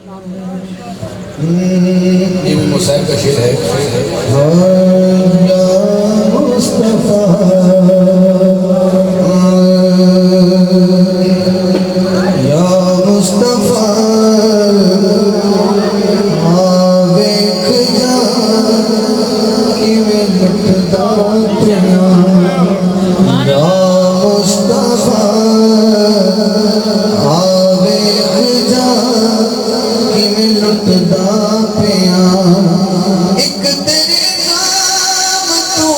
یہ بھی مصعب کا شعر ہے. یا مصطفیٰ یا مصطفیٰ ویکھ جا کیویں لٹدا پیا یا مصطفیٰ ویکھ جا کیویں لٹدا پیا ایک تیرے نام تو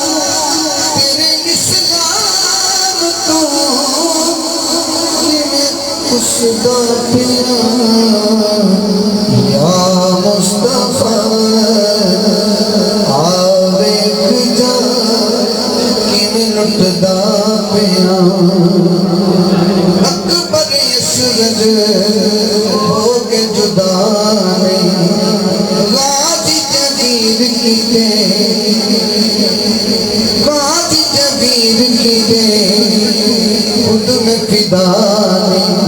تیرے اسلام تو خشدا پیا یا مصطفیٰ ویکھ جا کیویں لٹدا پیا اکبر اسرج ہو کے جدا نہیں غازی جبیر کیتے غازی جبیر کیتے خود میں فدا نہیں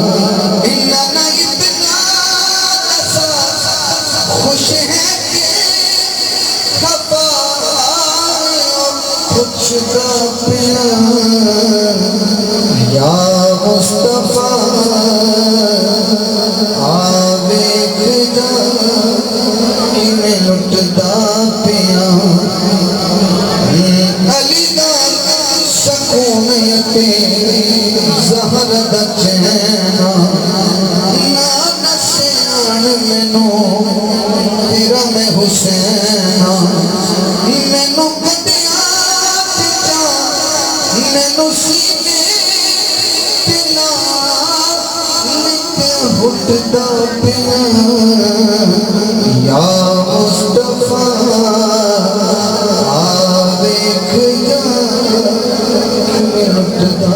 خوش ہے کہ خفا پوچھتا پیا یا مصطفیٰ ویکھ جا کیویں لٹدا پیا علی دا سکون تے زہر دا چینا نا نسیان مینوں تیرا میں حسینہ مینوں گدیاں تے جا مینوں سینے تے نال ہٹدا پیا یا مصطفیٰ ویکھ جا کیویں لٹدا